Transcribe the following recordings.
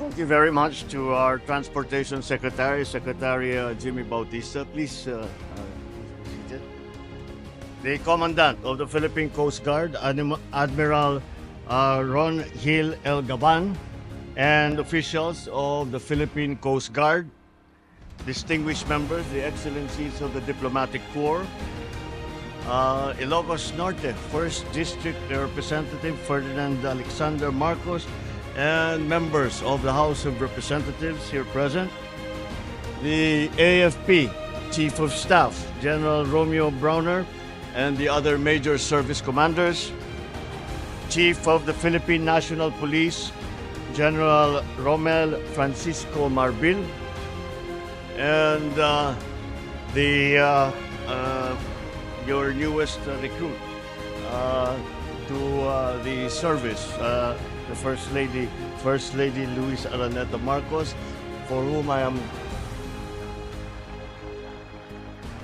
Thank you very much to our Transportation Secretary, Secretary Jimmy Bautista. Please be seated. The Commandant of the Philippine Coast Guard, Admiral Ron Hill El Gaban, and officials of the Philippine Coast Guard, distinguished members, the excellencies of the Diplomatic Corps, Ilocos Norte, 1st District Representative Ferdinand Alexander Marcos, and members of the House of Representatives here present, the AFP Chief of Staff, General Romeo Browner, and the other major service commanders, Chief of the Philippine National Police, General Romel Francisco Marbil, and your newest recruit to the service, the First Lady Luis Araneta Marcos, for whom I am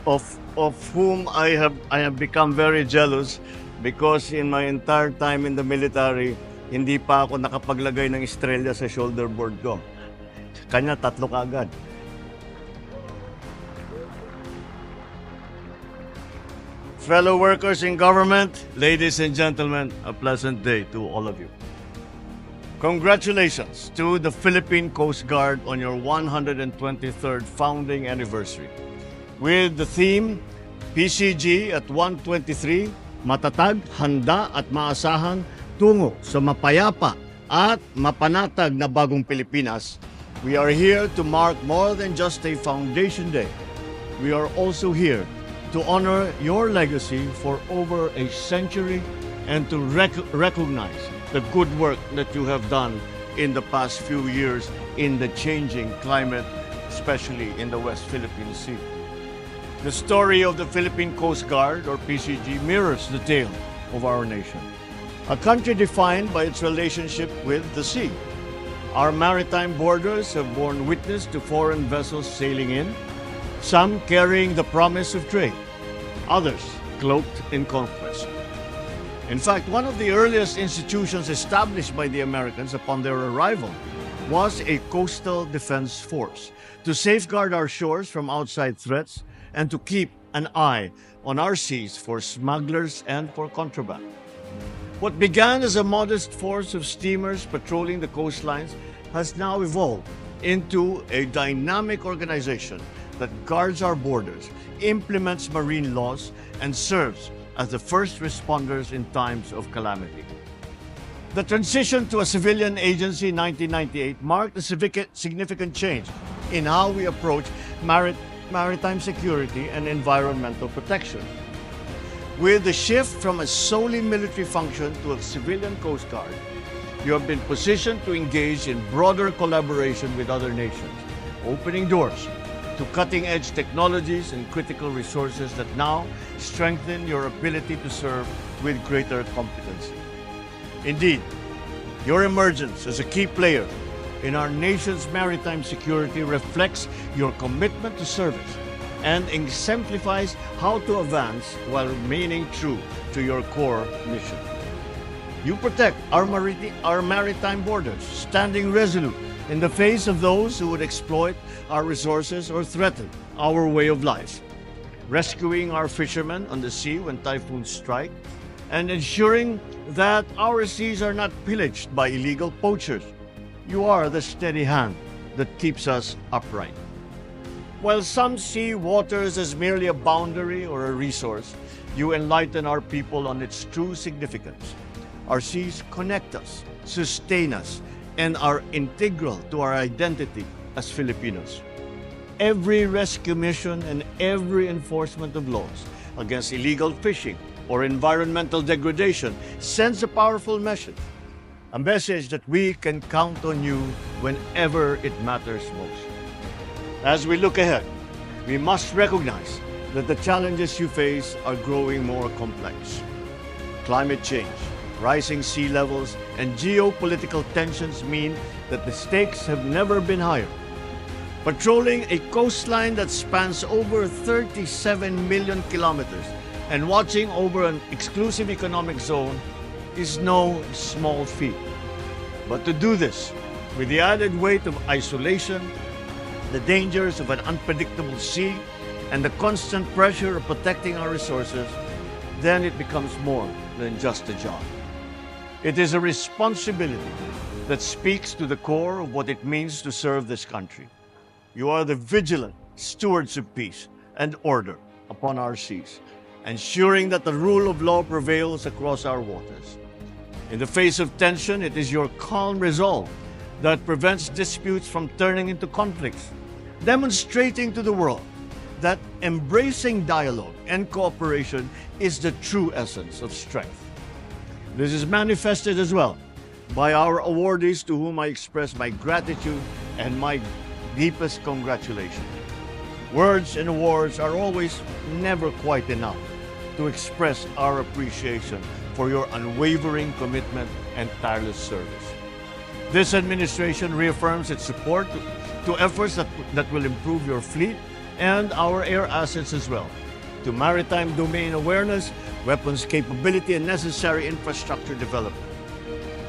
of whom I have become very jealous, because in my entire time in the military, hindi pa ako nakapaglagay ng estrella sa shoulder board ko. Kanya 3 kaagad. Fellow workers in government, ladies and gentlemen, a pleasant day to all of you. Congratulations to the Philippine Coast Guard on your 123rd founding anniversary. With the theme, PCG at 123, matatag, handa at maasahan tungo sa mapayapa at mapanatag na bagong Pilipinas, we are here to mark more than just a foundation day. We are also here to honor your legacy for over a century and to recognize the good work that you have done in the past few years in the changing climate, especially in the West Philippine Sea. The story of the Philippine Coast Guard, or PCG, mirrors the tale of our nation. A country defined by its relationship with the sea. Our maritime borders have borne witness to foreign vessels sailing in, some carrying the promise of trade, others cloaked in conquest. In fact, one of the earliest institutions established by the Americans upon their arrival was a coastal defense force to safeguard our shores from outside threats and to keep an eye on our seas for smugglers and for contraband. What began as a modest force of steamers patrolling the coastlines has now evolved into a dynamic organization that guards our borders, implements marine laws, and serves as the first responders in times of calamity. The transition to a civilian agency in 1998 marked a significant change in how we approach maritime security and environmental protection. With the shift from a solely military function to a civilian Coast Guard, you have been positioned to engage in broader collaboration with other nations, opening doors to cutting-edge technologies and critical resources that now strengthen your ability to serve with greater competency. Indeed, your emergence as a key player in our nation's maritime security reflects your commitment to service and exemplifies how to advance while remaining true to your core mission. You protect our maritime borders, standing resolute in the face of those who would exploit our resources or threaten our way of life, rescuing our fishermen on the sea when typhoons strike, and ensuring that our seas are not pillaged by illegal poachers. You are the steady hand that keeps us upright. While some see waters as merely a boundary or a resource, you enlighten our people on its true significance. Our seas connect us, sustain us, and are integral to our identity as Filipinos. Every rescue mission and every enforcement of laws against illegal fishing or environmental degradation sends a powerful message, a message that we can count on you whenever it matters most. As we look ahead, we must recognize that the challenges you face are growing more complex. Climate change, rising sea levels, and geopolitical tensions mean that the stakes have never been higher. Patrolling a coastline that spans over 37 million kilometers and watching over an exclusive economic zone is no small feat. But to do this, With the added weight of isolation, the dangers of an unpredictable sea, and the constant pressure of protecting our resources, then it becomes more than just a job. It is a responsibility that speaks to the core of what it means to serve this country. You are the vigilant stewards of peace and order upon our seas, ensuring that the rule of law prevails across our waters. In the face of tension, it is your calm resolve that prevents disputes from turning into conflicts, demonstrating to the world that embracing dialogue and cooperation is the true essence of strength. This is manifested as well by our awardees, to whom I express my gratitude and my deepest congratulations. Words and awards are always never quite enough to express our appreciation for your unwavering commitment and tireless service. This administration reaffirms its support to efforts that will improve your fleet and our air assets as well, to maritime domain awareness, weapons capability, and necessary infrastructure development.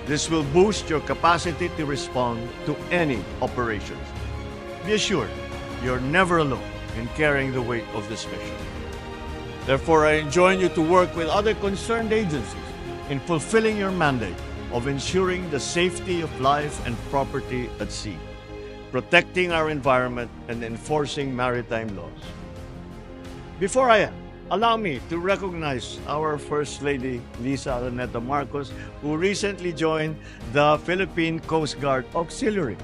This will boost your capacity to respond to any operations. Be assured, you're never alone in carrying the weight of this mission. Therefore, I enjoin you to work with other concerned agencies in fulfilling your mandate of ensuring the safety of life and property at sea, protecting our environment, and enforcing maritime laws. Before I end, allow me to recognize our First Lady, Lisa Araneta Marcos, who recently joined the Philippine Coast Guard Auxiliary.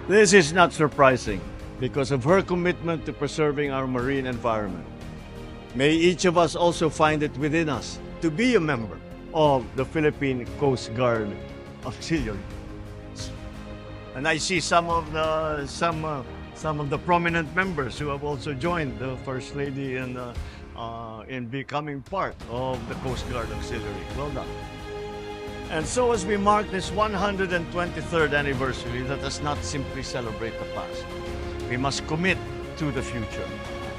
This is not surprising because of her commitment to preserving our marine environment. May each of us also find it within us to be a member of the Philippine Coast Guard Auxiliary. And I see some of the prominent members who have also joined the First Lady in becoming part of the Coast Guard Auxiliary. Well done. And so as we mark this 123rd anniversary, let us not simply celebrate the past. We must commit to the future,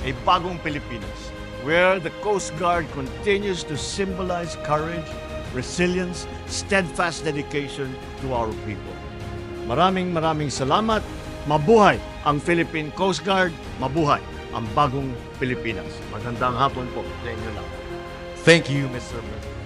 a bagong Pilipinas, where the Coast Guard continues to symbolize courage, resilience, steadfast dedication to our people. Maraming salamat. Mabuhay ang Philippine Coast Guard. Mabuhay ang bagong Pilipinas. Magandang hapon po sa inyo lang. Thank you, Mr. President.